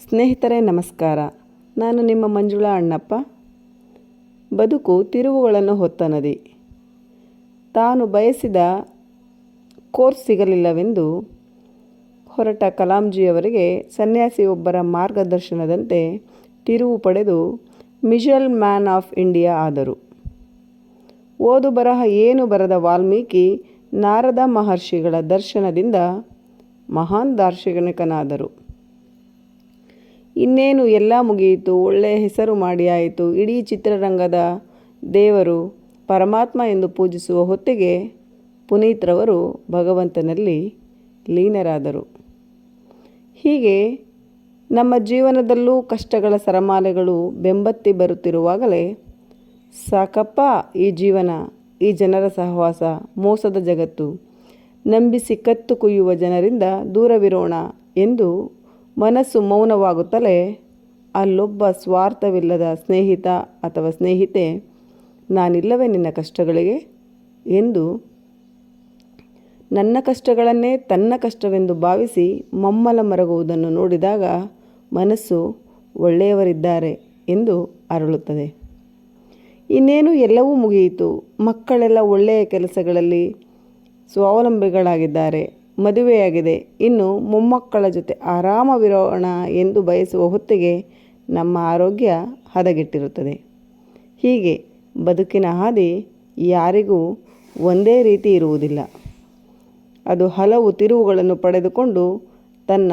ಸ್ನೇಹಿತರೆ ನಮಸ್ಕಾರ. ನಾನು ನಿಮ್ಮ ಮಂಜುಳಾ ಅಣ್ಣಪ್ಪ. ಬದುಕು ತಿರುವುಗಳನ್ನು ಹೊತ್ತ ನದಿ. ತಾನು ಬಯಸಿದ ಕೋರ್ಸ್ ಸಿಗಲಿಲ್ಲವೆಂದು ಹೊರಟ ಕಲಾಂಜಿಯವರಿಗೆ ಸನ್ಯಾಸಿಯೊಬ್ಬರ ಮಾರ್ಗದರ್ಶನದಂತೆ ತಿರುವು ಪಡೆದು ಮಿಸೈಲ್ ಮ್ಯಾನ್ ಆಫ್ ಇಂಡಿಯಾ ಆದರು. ಓದು ಬರಹ ಏನು ಬರದ ವಾಲ್ಮೀಕಿ ನಾರದ ಮಹರ್ಷಿಗಳ ದರ್ಶನದಿಂದ ಮಹಾನ್ ದಾರ್ಶನಿಕನಾದರು. ಇನ್ನೇನು ಎಲ್ಲ ಮುಗಿಯಿತು, ಒಳ್ಳೆಯ ಹೆಸರು ಮಾಡಿ ಆಯಿತು, ಇಡೀ ಚಿತ್ರರಂಗದ ದೇವರು ಪರಮಾತ್ಮ ಎಂದು ಪೂಜಿಸುವ ಹೊತ್ತಿಗೆ ಪುನೀತ್ರವರು ಭಗವಂತನಲ್ಲಿ ಲೀನರಾದರು. ಹೀಗೆ ನಮ್ಮ ಜೀವನದಲ್ಲೂ ಕಷ್ಟಗಳ ಸರಮಾಲೆಗಳು ಬೆಂಬತ್ತಿ ಬರುತ್ತಿರುವಾಗಲೇ ಸಾಕಪ್ಪ ಈ ಜೀವನ, ಈ ಜನರ ಸಹವಾಸ, ಮೋಸದ ಜಗತ್ತು, ನಂಬಿಸಿ ಕತ್ತು ಕುಯ್ಯುವ ಜನರಿಂದ ದೂರವಿರೋಣ ಎಂದು ಮನಸ್ಸು ಮೌನವಾಗುತ್ತಲೇ ಅಲ್ಲೊಬ್ಬ ಸ್ವಾರ್ಥವಿಲ್ಲದ ಸ್ನೇಹಿತ ಅಥವಾ ಸ್ನೇಹಿತೆ ನಾನಿಲ್ಲವೇ ನಿನ್ನ ಕಷ್ಟಗಳಿಗೆ ಎಂದು ನನ್ನ ಕಷ್ಟಗಳನ್ನೇ ತನ್ನ ಕಷ್ಟವೆಂದು ಭಾವಿಸಿ ಮಮ್ಮಲ ಮರಗುವುದನ್ನು ನೋಡಿದಾಗ ಮನಸ್ಸು ಒಳ್ಳೆಯವರಿದ್ದಾರೆ ಎಂದು ಅರಳುತ್ತದೆ. ಇನ್ನೇನು ಎಲ್ಲವೂ ಮುಗಿಯಿತು, ಮಕ್ಕಳೆಲ್ಲ ಒಳ್ಳೆಯ ಕೆಲಸಗಳಲ್ಲಿ ಸ್ವಾವಲಂಬಿಗಳಾಗಿದ್ದಾರೆ, ಮದುವೆಯಾಗಿದೆ, ಇನ್ನು ಮೊಮ್ಮಕ್ಕಳ ಜೊತೆ ಆರಾಮವಿರೋಣ ಎಂದು ಬಯಸುವ ಹೊತ್ತಿಗೆ ನಮ್ಮ ಆರೋಗ್ಯ ಹದಗೆಟ್ಟಿರುತ್ತದೆ. ಹೀಗೆ ಬದುಕಿನ ಹಾದಿ ಯಾರಿಗೂ ಒಂದೇ ರೀತಿ ಇರುವುದಿಲ್ಲ. ಅದು ಹಲವು ತಿರುವುಗಳನ್ನು ಪಡೆದುಕೊಂಡು ತನ್ನ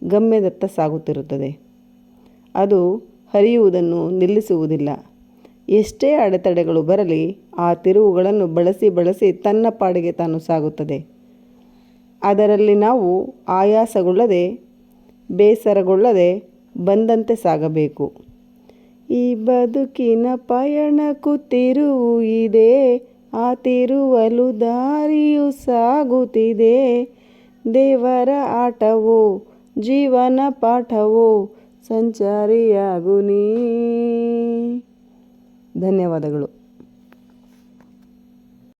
ಗಮ್ಯದತ್ತ ಸಾಗುತ್ತಿರುತ್ತದೆ. ಅದು ಹರಿಯುವುದನ್ನು ನಿಲ್ಲಿಸುವುದಿಲ್ಲ. ಎಷ್ಟೇ ಅಡೆತಡೆಗಳು ಬರಲಿ ಆ ತಿರುವುಗಳನ್ನು ಬಳಸಿ ತನ್ನ ಪಾಡಿಗೆ ತಾನು ಸಾಗುತ್ತದೆ. ಅದರಲ್ಲಿ ನಾವು ಆಯಾಸಗೊಳ್ಳದೆ, ಬೇಸರಗೊಳ್ಳದೆ ಬಂದಂತೆ ಸಾಗಬೇಕು. ಈ ಬದುಕಿನ ಪಯಣಕ್ಕೂ ತಿರುವು ಇದೆ, ಆ ತಿರುವಲು ದಾರಿಯು ಸಾಗುತ್ತಿದೆ. ದೇವರ ಆಟವೋ ಜೀವನ ಪಾಠವೋ ಸಂಚಾರಿಯಾಗು ನೀ. ಧನ್ಯವಾದಗಳು.